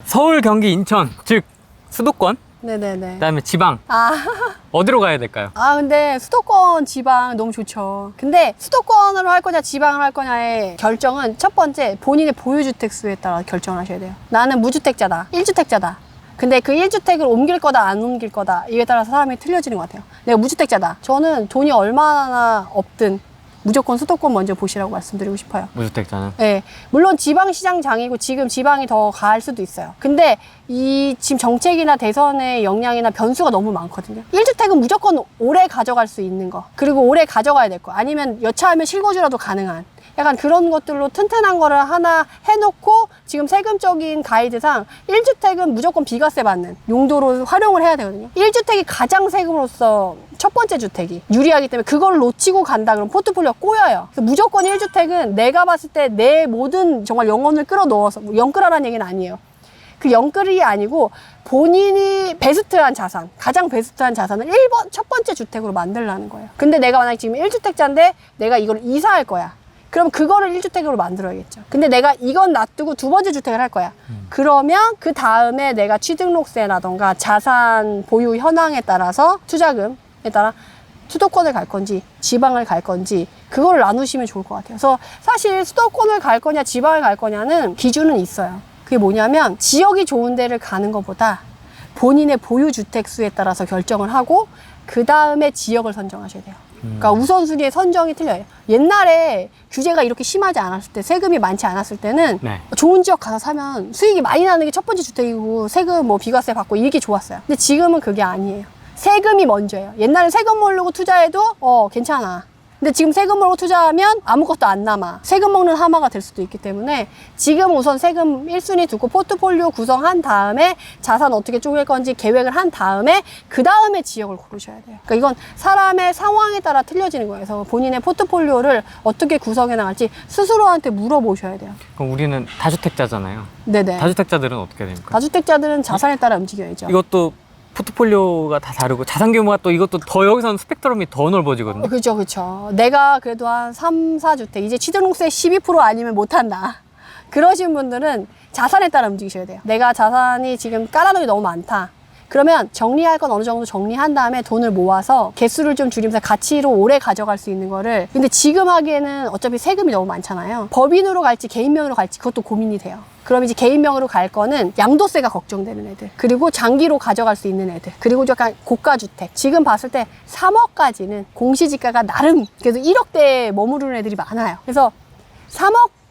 서울, 경기, 인천, 즉 수도권, 네네네. 그다음에 지방 아, 어디로 가야 될까요? 근데 수도권 지방 너무 좋죠. 근데 수도권으로 할 거냐 지방으로 할 거냐의 결정은 첫 번째 본인의 보유주택 수에 따라 결정을 하셔야 돼요. 나는 무주택자다, 1주택자다. 근데 그 1주택을 옮길 거다 안 옮길 거다 이에 따라서 사람이 틀려지는 것 같아요. 내가 무주택자다. 저는 돈이 얼마나 없든 무조건 수도권 먼저 보시라고 말씀드리고 싶어요. 무주택자는. 네, 물론 지방시장장이고 지금 지방이 더 가할 수도 있어요. 근데 이 지금 정책이나 대선의 영향이나 변수가 너무 많거든요. 1주택은 무조건 오래 가져갈 수 있는 거, 그리고 오래 가져가야 될 거, 아니면 여차하면 실거주라도 가능한 약간 그런 것들로 튼튼한 거를 하나 해놓고 지금 세금적인 가이드상 1주택은 무조건 비과세 받는 용도로 활용을 해야 되거든요. 1주택이 가장 세금으로서 첫 번째 주택이 유리하기 때문에 그걸 놓치고 간다 그러면 포트폴리오가 꼬여요. 그래서 무조건 1주택은 내가 봤을 때 내 모든 정말 영혼을 끌어넣어서, 뭐 영끌하라는 얘기는 아니에요. 그 영끌이 아니고 본인이 베스트한 자산, 가장 베스트한 자산을 첫 번째 주택으로 만들라는 거예요. 근데 내가 만약에 지금 1주택자인데 내가 이걸 이사할 거야. 그럼 그거를 1주택으로 만들어야겠죠. 근데 내가 이건 놔두고 두 번째 주택을 할 거야. 그러면 그 다음에 내가 취득록세라던가 자산 보유 현황에 따라서 투자금에 따라 수도권을 갈 건지 지방을 갈 건지 그거를 나누시면 좋을 것 같아요. 그래서 사실 수도권을 갈 거냐 지방을 갈 거냐는 기준은 있어요. 그게 뭐냐면 지역이 좋은 데를 가는 것보다 본인의 보유 주택 수에 따라서 결정을 하고 그 다음에 지역을 선정하셔야 돼요. 그러니까 우선순위의 선정이 틀려요. 옛날에 규제가 이렇게 심하지 않았을 때, 세금이 많지 않았을 때는 네. 좋은 지역 가서 사면 수익이 많이 나는 게 첫 번째 주택이고 세금 뭐 비과세 받고 이게 좋았어요. 근데 지금은 그게 아니에요. 세금이 먼저예요. 옛날에 세금 모르고 투자해도 괜찮아. 근데 지금 세금 모르고 투자하면 아무것도 안 남아. 세금 먹는 하마가 될 수도 있기 때문에 지금 우선 세금 1순위 두고 포트폴리오 구성한 다음에 자산 어떻게 쪼갤 건지 계획을 한 다음에 그 다음에 지역을 고르셔야 돼요. 그러니까 이건 사람의 상황에 따라 틀려지는 거예요. 그래서 본인의 포트폴리오를 어떻게 구성해 나갈지 스스로한테 물어보셔야 돼요. 그럼 우리는 다주택자잖아요. 네네. 다주택자들은 어떻게 됩니까? 다주택자들은 자산에 따라 움직여야죠. 이것도 포트폴리오가 다 다르고 자산 규모가 또 이것도 더 여기서는 스펙트럼이 더 넓어지거든요. 그렇죠, 그렇죠. 내가 그래도 한 3, 4주택, 이제 취득록세 12% 아니면 못한다. 그러신 분들은 자산에 따라 움직이셔야 돼요. 내가 자산이 지금 깔아놓은 게 너무 많다. 그러면 정리할 건 어느 정도 정리한 다음에 돈을 모아서 개수를 좀 줄이면서 가치로 오래 가져갈 수 있는 거를. 근데 지금 하기에는 어차피 세금이 너무 많잖아요. 법인으로 갈지 개인명으로 갈지 그것도 고민이 돼요. 그럼 이제 개인명으로 갈 거는 양도세가 걱정되는 애들, 그리고 장기로 가져갈 수 있는 애들, 그리고 약간 고가주택. 지금 봤을 때 3억까지는 공시지가가 나름 그래도 1억대에 머무르는 애들이 많아요. 그래서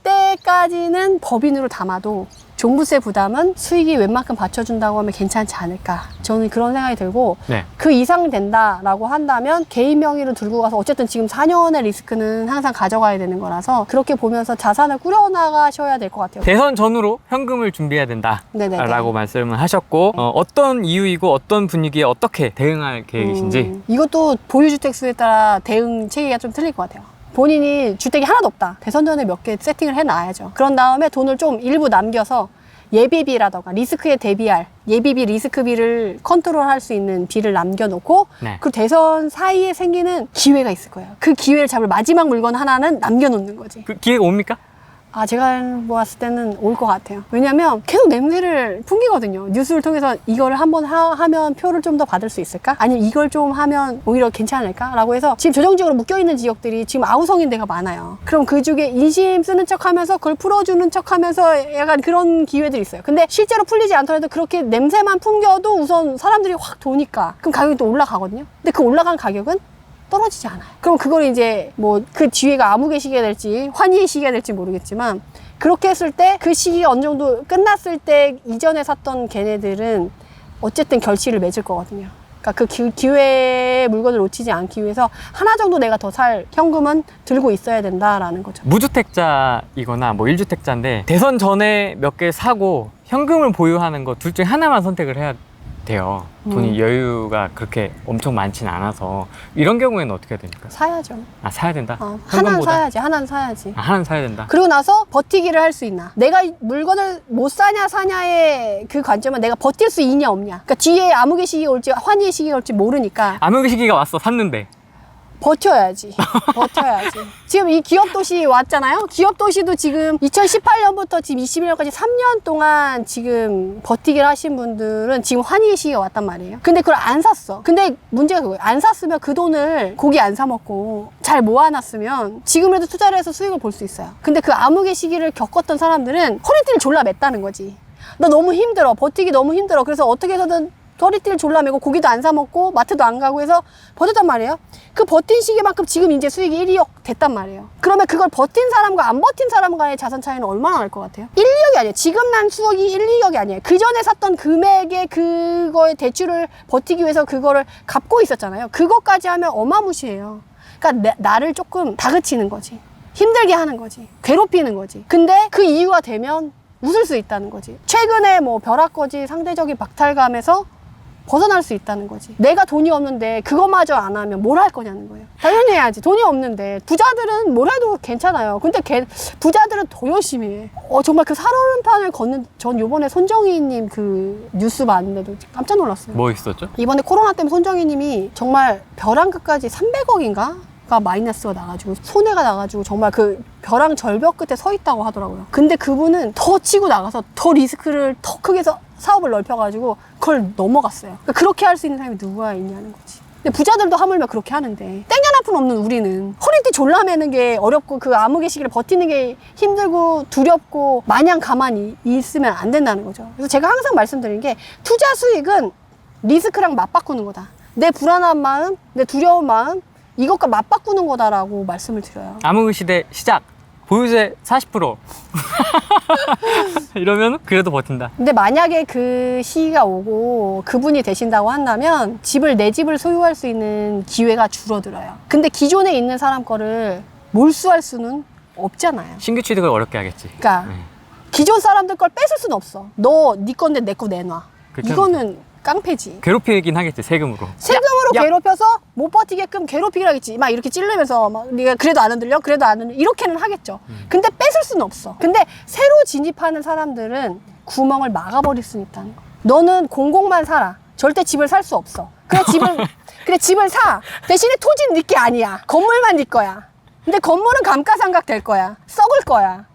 3억대까지는 법인으로 담아도 종부세 부담은 수익이 웬만큼 받쳐준다고 하면 괜찮지 않을까. 저는 그런 생각이 들고, 네. 그 이상 된다라고 한다면 개인 명의로 들고 가서 어쨌든 지금 4년의 리스크는 항상 가져가야 되는 거라서 그렇게 보면서 자산을 꾸려나가셔야 될 것 같아요. 대선 전후로 현금을 준비해야 된다 네네네. 라고 말씀을 하셨고 어떤 이유이고 어떤 분위기에 어떻게 대응할 계획이신지. 이것도 보유주택 수에 따라 대응 체계가 좀 틀릴 것 같아요. 본인이 주택이 하나도 없다. 대선 전에 몇 개 세팅을 해놔야죠. 그런 다음에 돈을 좀 일부 남겨서 예비비라던가 리스크에 대비할 예비비 리스크비를 컨트롤할 수 있는 비를 남겨놓고, 네. 그 대선 사이에 생기는 기회가 있을 거예요. 그 기회를 잡을 마지막 물건 하나는 남겨놓는 거지. 그 기회가 옵니까? 제가 보았을 때는 올 것 같아요. 왜냐면 계속 냄새를 풍기거든요. 뉴스를 통해서 이걸 한번 하면 표를 좀 더 받을 수 있을까? 아니면 이걸 좀 하면 오히려 괜찮을까? 라고 해서 지금 조정적으로 묶여있는 지역들이 지금 아우성인 데가 많아요. 그럼 그 중에 인심 쓰는 척 하면서 그걸 풀어주는 척 하면서 약간 그런 기회들이 있어요. 근데 실제로 풀리지 않더라도 그렇게 냄새만 풍겨도 우선 사람들이 확 도니까 그럼 가격이 또 올라가거든요. 근데 그 올라간 가격은 떨어지지 않아요. 그럼 그걸 이제 뭐 그 뒤에가 암흑의 시기가 될지 환희의 시기가 될지 모르겠지만, 그렇게 했을 때 그 시기가 어느 정도 끝났을 때 이전에 샀던 걔네들은 어쨌든 결실을 맺을 거거든요. 그러니까 그 기회의 물건을 놓치지 않기 위해서 하나 정도 내가 더 살 현금은 들고 있어야 된다라는 거죠. 무주택자이거나 뭐 1주택자인데 대선 전에 몇 개 사고 현금을 보유하는 거 둘 중에 하나만 선택을 해야 돼요. 돈이 여유가 그렇게 엄청 많진 않아서. 이런 경우에는 어떻게 해야 됩니까? 사야죠. 사야 된다? 하나는 현금보다? 사야지. 하나는 사야지. 하나는 사야 된다? 그리고 나서 버티기를 할 수 있나. 내가 물건을 못 사냐 사냐의 그 관점은 내가 버틸 수 있냐 없냐. 그러니까 뒤에 암흑의 시기가 올지 환희의 시기가 올지 모르니까. 암흑의 시기가 왔어, 샀는데. 버텨야지. 버텨야지. 지금 이 기업도시 왔잖아요. 기업도시도 지금 2018년부터 지금 21년까지 3년 동안 지금 버티기를 하신 분들은 지금 환희의 시기가 왔단 말이에요. 근데 그걸 안 샀어. 근데 문제가 그거예요. 안 샀으면 그 돈을 고기 안 사 먹고 잘 모아놨으면 지금이라도 투자를 해서 수익을 볼 수 있어요. 근데 그 암흑의 시기를 겪었던 사람들은 허리띠를 졸라 맸다는 거지. 나 너무 힘들어. 버티기 너무 힘들어. 그래서 어떻게 해서든 허리띠를 졸라매고 고기도 안 사 먹고 마트도 안 가고 해서 버텼단 말이에요. 그 버틴 시기만큼 지금 이제 수익이 1, 2억 됐단 말이에요. 그러면 그걸 버틴 사람과 안 버틴 사람 간의 자산 차이는 얼마나 날 것 같아요? 1, 2억이 아니에요. 지금 난 수억이 1, 2억이 아니에요. 그 전에 샀던 금액의 그거의 대출을 버티기 위해서 그거를 갚고 있었잖아요. 그것까지 하면 어마무시해요. 그러니까 나를 조금 다그치는 거지. 힘들게 하는 거지. 괴롭히는 거지. 근데 그 이유가 되면 웃을 수 있다는 거지. 최근에 뭐 벼락거지 상대적인 박탈감에서 벗어날 수 있다는 거지. 내가 돈이 없는데 그것마저 안 하면 뭘 할 거냐는 거예요. 당연히 해야지. 돈이 없는데. 부자들은 뭘 해도 괜찮아요. 근데 부자들은 더 열심히 해. 정말 그 살얼음판을 걷는, 전 요번에 손정희님 그 뉴스 봤는데도 깜짝 놀랐어요. 뭐 있었죠? 이번에 코로나 때문에 손정희님이 정말 벼랑 끝까지 300억인가? 가 마이너스가 나가지고 손해가 나가지고 정말 그 벼랑 절벽 끝에 서 있다고 하더라고요. 근데 그분은 더 치고 나가서 더 리스크를 더 크게 해서 사업을 넓혀가지고 그걸 넘어갔어요. 그러니까 그렇게 할 수 있는 사람이 누가 있냐는 거지. 근데 부자들도 하물며 그렇게 하는데 땡전 한 푼 없는 우리는 허리띠 졸라매는 게 어렵고 그 암흑의 시기를 버티는 게 힘들고 두렵고 마냥 가만히 있으면 안 된다는 거죠. 그래서 제가 항상 말씀드리는 게 투자 수익은 리스크랑 맞바꾸는 거다. 내 불안한 마음, 내 두려운 마음 이것과 맞바꾸는 거다라고 말씀을 드려요. 암흑 시대 시작. 보유세 40%. 이러면 그래도 버틴다. 근데 만약에 그 시기가 오고 그분이 되신다고 한다면 내 집을 소유할 수 있는 기회가 줄어들어요. 근데 기존에 있는 사람 거를 몰수할 수는 없잖아요. 신규 취득을 어렵게 하겠지. 그러니까 네. 기존 사람들 걸 뺏을 수는 없어. 네 건데 내 거 내놔. 이거는 깡패지. 괴롭히긴 하겠지, 세금으로. 세금으로 야. 괴롭혀서 못 버티게끔 괴롭히긴 하겠지. 막 이렇게 찌르면서 막 네가 그래도 안 흔들려? 그래도 안 흔들려? 이렇게는 하겠죠. 근데 뺏을 수는 없어. 근데 새로 진입하는 사람들은 구멍을 막아버릴 수는 있다는 거. 너는 공공만 살아. 절대 집을 살 수 없어. 그래 집을 사. 대신에 토지는 네 게 아니야. 건물만 네 거야. 근데 건물은 감가상각 될 거야. 썩을 거야.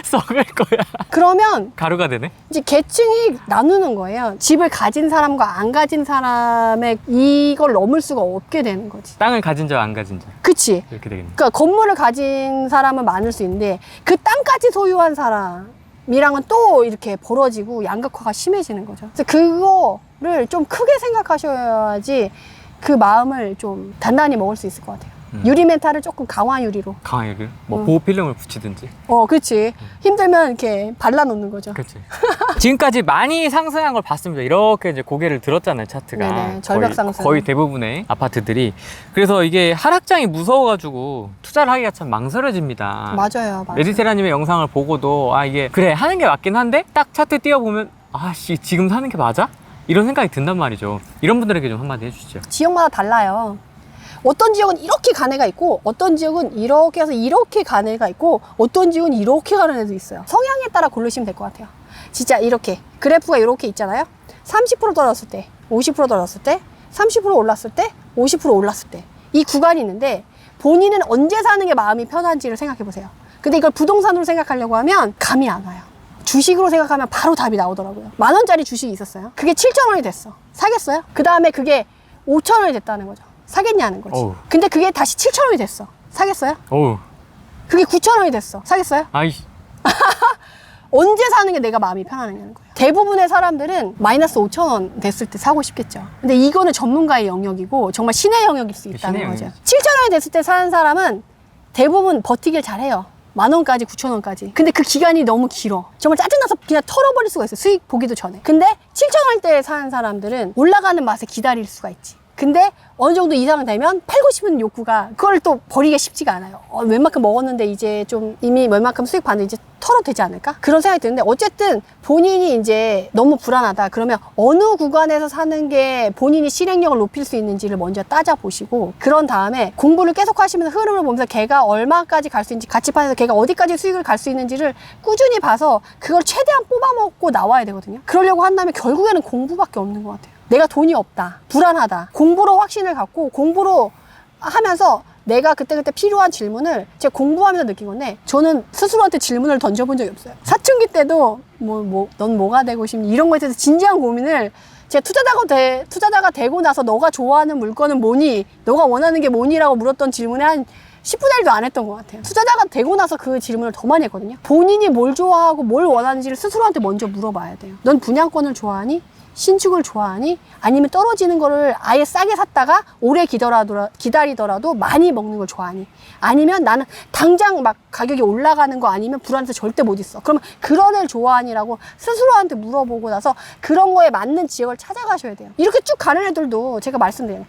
썩을 거야. 그러면 가루가 되네. 이제 계층이 나누는 거예요. 집을 가진 사람과 안 가진 사람의 이걸 넘을 수가 없게 되는 거지. 땅을 가진 자와 안 가진 자. 그치? 이렇게 되겠네. 그러니까 건물을 가진 사람은 많을 수 있는데 그 땅까지 소유한 사람이랑은 또 이렇게 벌어지고 양극화가 심해지는 거죠. 그래서 그거를 좀 크게 생각하셔야지 그 마음을 좀 단단히 먹을 수 있을 것 같아요. 유리 멘탈을 조금 강화 유리로. 강화 유리? 뭐 보호 필름을 붙이든지. 그렇지. 힘들면 이렇게 발라놓는 거죠. 그렇지. 지금까지 많이 상승한 걸 봤습니다. 이렇게 이제 고개를 들었잖아요, 차트가. 네네, 절벽 상승. 거의 대부분의 아파트들이. 그래서 이게 하락장이 무서워가지고 투자를 하기가 참 망설여집니다. 맞아요. 레디테라님의 영상을 보고도 이게 그래 하는 게 맞긴 한데 딱 차트 띄워보면 아씨 지금 사는 게 맞아? 이런 생각이 든단 말이죠. 이런 분들에게 좀 한마디 해주시죠. 지역마다 달라요. 어떤 지역은 이렇게 간 애가 있고 어떤 지역은 이렇게 해서 이렇게 간 애가 있고 어떤 지역은 이렇게 가는 애도 있어요. 성향에 따라 고르시면 될 것 같아요. 진짜 이렇게 그래프가 이렇게 있잖아요. 30% 떨어졌을 때, 50% 떨어졌을 때, 30% 올랐을 때, 50% 올랐을 때 이 구간이 있는데 본인은 언제 사는 게 마음이 편한지를 생각해 보세요. 근데 이걸 부동산으로 생각하려고 하면 감이 안 와요. 주식으로 생각하면 바로 답이 나오더라고요. 10,000원짜리 주식이 있었어요. 그게 7,000원이 됐어. 사겠어요? 그 다음에 그게 5,000원이 됐다는 거죠. 사겠냐는 거지. 어우. 근데 그게 다시 7,000원이 됐어. 사겠어요? 어우. 그게 9,000원이 됐어. 사겠어요? 아이. 언제 사는 게 내가 마음이 편하느냐는 거예요. 대부분의 사람들은 마이너스 5,000원 됐을 때 사고 싶겠죠. 근데 이거는 전문가의 영역이고 정말 신의 영역일 수 있다는 신의 거죠. 영역이지. 7,000원이 됐을 때 사는 사람은 대부분 버티길 잘해요. 10,000원까지, 9,000원까지. 근데 그 기간이 너무 길어. 정말 짜증나서 그냥 털어버릴 수가 있어요. 수익 보기도 전에. 근데 7,000원대에 사는 사람들은 올라가는 맛에 기다릴 수가 있지. 근데 어느 정도 이상 되면 팔고 싶은 욕구가 그걸 또 버리기가 쉽지가 않아요. 웬만큼 먹었는데 이제 좀 이미 웬만큼 수익 받는데 이제 털어도 되지 않을까? 그런 생각이 드는데 어쨌든 본인이 이제 너무 불안하다. 그러면 어느 구간에서 사는 게 본인이 실행력을 높일 수 있는지를 먼저 따져보시고 그런 다음에 공부를 계속 하시면서 흐름을 보면서 걔가 얼마까지 갈 수 있는지 가치판에서 걔가 어디까지 수익을 갈 수 있는지를 꾸준히 봐서 그걸 최대한 뽑아먹고 나와야 되거든요. 그러려고 한다면 결국에는 공부밖에 없는 것 같아요. 내가 돈이 없다, 불안하다, 공부로 확신을 갖고 공부로 하면서 내가 그때그때 필요한 질문을 제가 공부하면서 느낀 건데 저는 스스로한테 질문을 던져본 적이 없어요. 사춘기 때도 넌 뭐가 되고 싶니? 이런 거에 대해서 진지한 고민을 제가 투자자가 되고 나서 너가 좋아하는 물건은 뭐니? 너가 원하는 게 뭐니?라고 물었던 질문에 한 10분의 1도 안 했던 것 같아요. 투자자가 되고 나서 그 질문을 더 많이 했거든요. 본인이 뭘 좋아하고 뭘 원하는지를 스스로한테 먼저 물어봐야 돼요. 넌 분양권을 좋아하니? 신축을 좋아하니? 아니면 떨어지는 거를 아예 싸게 샀다가 오래 기다리더라도 많이 먹는 걸 좋아하니? 아니면 나는 당장 막 가격이 올라가는 거 아니면 불안해서 절대 못 있어. 그러면 그런 애를 좋아하니라고 스스로한테 물어보고 나서 그런 거에 맞는 지역을 찾아가셔야 돼요. 이렇게 쭉 가는 애들도 제가 말씀드려요.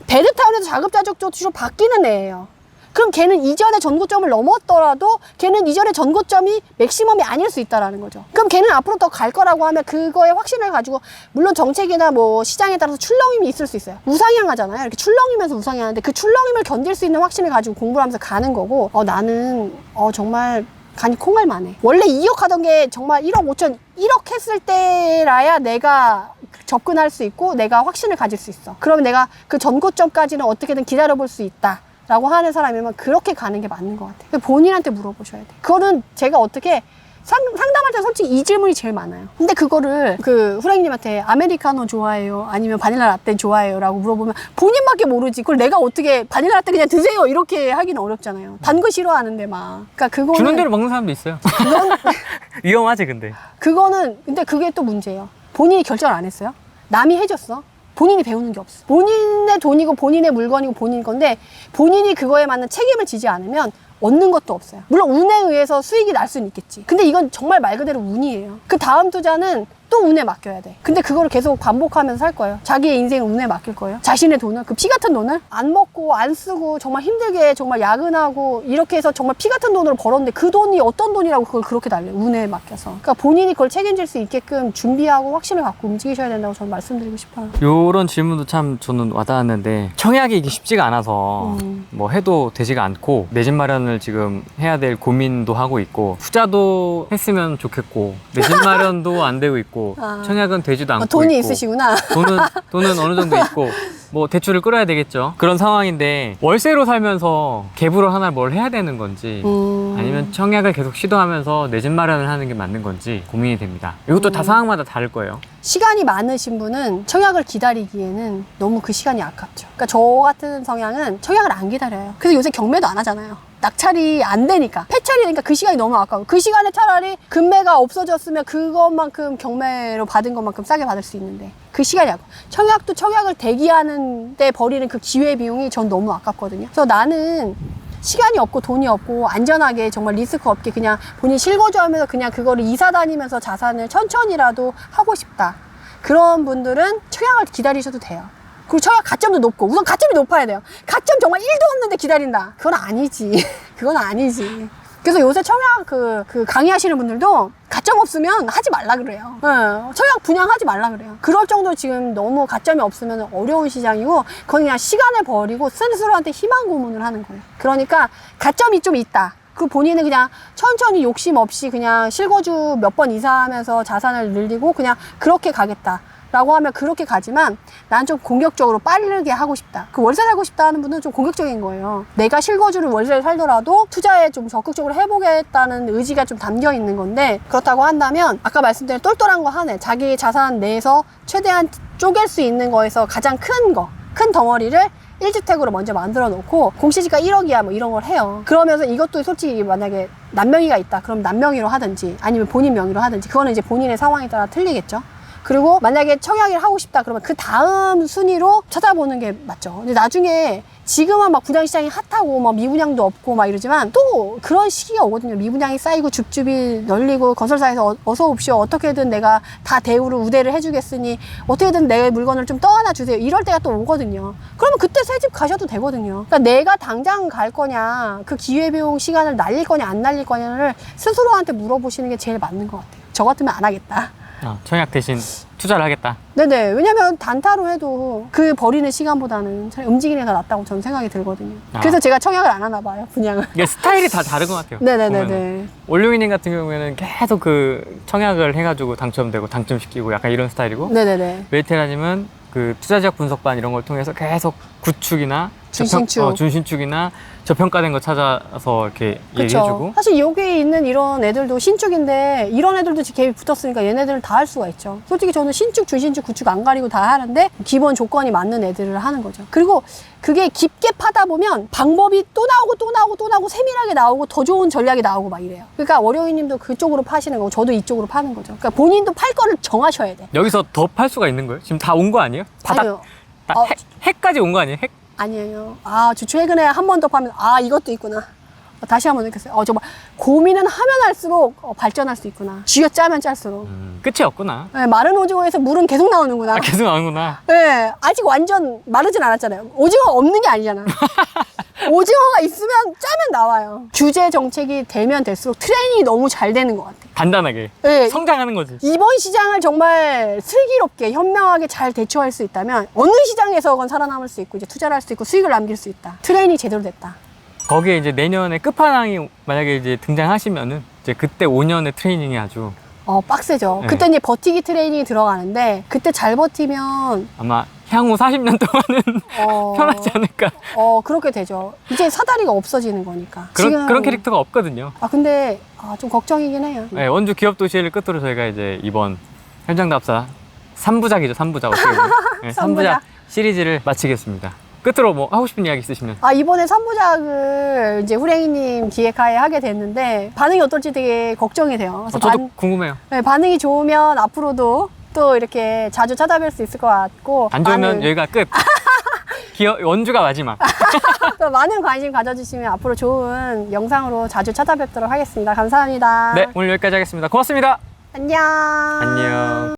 베드타운에서 자급자족주로 바뀌는 애예요. 그럼 걔는 이전의 전고점을 넘었더라도 걔는 이전의 전고점이 맥시멈이 아닐 수 있다라는 거죠. 그럼 걔는 앞으로 더 갈 거라고 하면 그거에 확신을 가지고 물론 정책이나 뭐 시장에 따라서 출렁임이 있을 수 있어요. 우상향하잖아요. 이렇게 출렁이면서 우상향하는데 그 출렁임을 견딜 수 있는 확신을 가지고 공부를 하면서 가는 거고 나는 정말 간이 콩알만해. 원래 2억 하던 게 정말 1억 5천 1억 했을 때라야 내가 접근할 수 있고 내가 확신을 가질 수 있어. 그러면 내가 그 전고점까지는 어떻게든 기다려볼 수 있다 라고 하는 사람이면 그렇게 가는 게 맞는 것 같아요. 본인한테 물어보셔야 돼요. 그거는 제가 어떻게 상담할 때 솔직히 이 질문이 제일 많아요. 근데 그거를 그 후랭님한테 아메리카노 좋아해요? 아니면 바닐라 라떼 좋아해요? 라고 물어보면 본인밖에 모르지. 그걸 내가 어떻게 바닐라 라떼 그냥 드세요 이렇게 하기는 어렵잖아요. 단 거 싫어하는데 막. 그러니까 그거는 주는 대로 먹는 사람도 있어요. 위험하지 근데. 근데 그게 또 문제예요. 본인이 결정을 안 했어요. 남이 해줬어. 본인이 배우는 게 없어. 본인의 돈이고 본인의 물건이고 본인 건데 본인이 그거에 맞는 책임을 지지 않으면 얻는 것도 없어요. 물론 운에 의해서 수익이 날 수는 있겠지. 근데 이건 정말 말 그대로 운이에요. 그 다음 투자는 또 운에 맡겨야 돼. 근데 그거를 계속 반복하면서 살 거예요. 자기의 인생을 운에 맡길 거예요. 자신의 돈을, 그 피 같은 돈을 안 먹고 안 쓰고 정말 힘들게 정말 야근하고 이렇게 해서 정말 피 같은 돈으로 벌었는데 그 돈이 어떤 돈이라고 그걸 그렇게 날려요. 운에 맡겨서. 그러니까 본인이 그걸 책임질 수 있게끔 준비하고 확신을 갖고 움직이셔야 된다고 저는 말씀드리고 싶어요. 요런 질문도 참 저는 와닿았는데 청약이 이게 쉽지가 않아서 뭐 해도 되지가 않고 내 집 마련을 지금 해야 될 고민도 하고 있고 투자도 했으면 좋겠고 내 집 마련도 안 되고 있고 청약은 되지도 않고 돈이 있고 있으시구나. 돈은 어느 정도 있고 뭐 대출을 끌어야 되겠죠. 그런 상황인데 월세로 살면서 갭으로 하나 뭘 해야 되는 건지 아니면 청약을 계속 시도하면서 내 집 마련을 하는 게 맞는 건지 고민이 됩니다. 이것도 다 상황마다 다를 거예요. 시간이 많으신 분은 청약을 기다리기에는 너무 그 시간이 아깝죠. 그러니까 저 같은 성향은 청약을 안 기다려요. 그래서 요새 경매도 안 하잖아요. 낙찰이 안 되니까 폐찰이 되니까 그 시간이 너무 아까워. 그 시간에 차라리 금매가 없어졌으면 그것만큼 경매로 받은 것만큼 싸게 받을 수 있는데 그 시간이 아까워. 청약도 청약을 대기하는데 버리는 그 기회비용이 전 너무 아깝거든요. 그래서 나는 시간이 없고 돈이 없고 안전하게 정말 리스크 없게 그냥 본인 실거주하면서 그냥 그거를 이사 다니면서 자산을 천천히라도 하고 싶다. 그런 분들은 청약을 기다리셔도 돼요. 그리고 청약 가점도 높고 우선 가점이 높아야 돼요. 가점 정말 1도 없는데 기다린다. 그건 아니지. 그건 아니지. 그래서 요새 청약 그 강의하시는 분들도 가점 없으면 하지 말라 그래요. 청약 분양하지 말라 그래요. 그럴 정도로 지금 너무 가점이 없으면 어려운 시장이고 그건 그냥 시간을 버리고 스스로한테 희망 고문을 하는 거예요. 그러니까 가점이 좀 있다. 그 본인은 그냥 천천히 욕심 없이 그냥 실거주 몇 번 이사하면서 자산을 늘리고 그냥 그렇게 가겠다. 라고 하면 그렇게 가지만 난 좀 공격적으로 빠르게 하고 싶다. 그 월세 살고 싶다 하는 분은 좀 공격적인 거예요. 내가 실거주를 월세를 살더라도 투자에 좀 적극적으로 해보겠다는 의지가 좀 담겨 있는 건데 그렇다고 한다면 아까 말씀드린 똘똘한 거 하네. 자기 자산 내에서 최대한 쪼갤 수 있는 거에서 가장 큰 덩어리를 1주택으로 먼저 만들어 놓고 공시지가 1억이야 뭐 이런 걸 해요. 그러면서 이것도 솔직히 만약에 남명의가 있다. 그럼 남명의로 하든지 아니면 본인 명의로 하든지 그거는 이제 본인의 상황에 따라 틀리겠죠. 그리고 만약에 청약을 하고 싶다 그러면 그 다음 순위로 찾아보는 게 맞죠. 근데 나중에 지금은 막 분양시장이 핫하고 막 미분양도 없고 막 이러지만 또 그런 시기가 오거든요. 미분양이 쌓이고 줍줍이 널리고 건설사에서 어서 옵시오. 어떻게든 내가 다 대우를 우대를 해주겠으니 어떻게든 내 물건을 좀 떠안아 주세요. 이럴 때가 또 오거든요. 그러면 그때 새 집 가셔도 되거든요. 그러니까 내가 당장 갈 거냐 그 기회비용 시간을 날릴 거냐 안 날릴 거냐를 스스로한테 물어보시는 게 제일 맞는 것 같아요. 저 같으면 안 하겠다. 청약 대신 투자를 하겠다. 네네. 왜냐면 단타로 해도 그 버리는 시간보다는 차라리 움직이는 게 더 낫다고 저는 생각이 들거든요. 그래서 제가 청약을 안 하나 봐요, 분양을. 이게 스타일이 다 다른 것 같아요. 네네네네. 올룡이님 같은 경우에는 계속 그 청약을 해가지고 당첨되고 당첨시키고 약간 이런 스타일이고 네네네. 메이테라님은 그 투자지역 분석반 이런 걸 통해서 계속 구축이나 준신축. 준신축이나 저평가된 거 찾아서 이렇게 얘기해주고. 사실 여기 있는 이런 애들도 신축인데 이런 애들도 갭이 붙었으니까 얘네들을 다 할 수가 있죠. 솔직히 저는 신축, 준신축, 구축 안 가리고 다 하는데 기본 조건이 맞는 애들을 하는 거죠. 그리고 그게 깊게 파다 보면 방법이 또 나오고 또 나오고 또 나오고 세밀하게 나오고 더 좋은 전략이 나오고 막 이래요. 그러니까 월요일님도 그쪽으로 파시는 거고 저도 이쪽으로 파는 거죠. 그러니까 본인도 팔 거를 정하셔야 돼. 여기서 더 팔 수가 있는 거예요? 지금 다 온 거 아니에요? 아니요. 딱 어. 핵까지 온 거 아니에요? 핵? 아니에요. 저 최근에 한 번 더 파면 이것도 있구나. 다시 한번 느꼈어요. 정말 고민은 하면 할수록 발전할 수 있구나. 쥐어 짜면 짤수록. 끝이 없구나. 네, 마른 오징어에서 물은 계속 나오는구나. 계속 나오는구나. 네, 아직 완전 마르진 않았잖아요. 오징어가 없는 게 아니잖아. 오징어가 있으면 짜면 나와요. 규제 정책이 되면 될수록 트레이닝이 너무 잘 되는 것 같아요. 단단하게. 네, 성장하는 거지. 이번 시장을 정말 슬기롭게 현명하게 잘 대처할 수 있다면 어느 시장에서건 살아남을 수 있고 이제 투자를 할 수 있고 수익을 남길 수 있다. 트레이닝이 제대로 됐다. 거기에 이제 내년에 끝판왕이 만약에 이제 등장하시면은 이제 그때 5년의 트레이닝이 아주 빡세죠. 네. 그때 이제 버티기 트레이닝이 들어가는데 그때 잘 버티면 아마 향후 40년 동안은 편하지 않을까. 그렇게 되죠. 이제 사다리가 없어지는 거니까. 그런 캐릭터가 없거든요. 근데 좀 걱정이긴 해요. 네, 원주 기업 도시를 끝으로 저희가 이제 이번 현장답사 3부작이죠. 3부작 어떻게 보면. 네, 3부작 시리즈를 마치겠습니다. 끝으로 뭐 하고 싶은 이야기 있으시면. 이번에 3부작을 이제 후랭이님 기획하에 하게 됐는데 반응이 어떨지 되게 걱정이 돼요. 그래서 저도 궁금해요. 네, 반응이 좋으면 앞으로도 또 이렇게 자주 찾아뵐 수 있을 것 같고 안 좋으면 여기가 끝. 원주가 마지막. 또 많은 관심 가져주시면 앞으로 좋은 영상으로 자주 찾아뵙도록 하겠습니다. 감사합니다. 네, 오늘 여기까지 하겠습니다. 고맙습니다. 안녕. 안녕.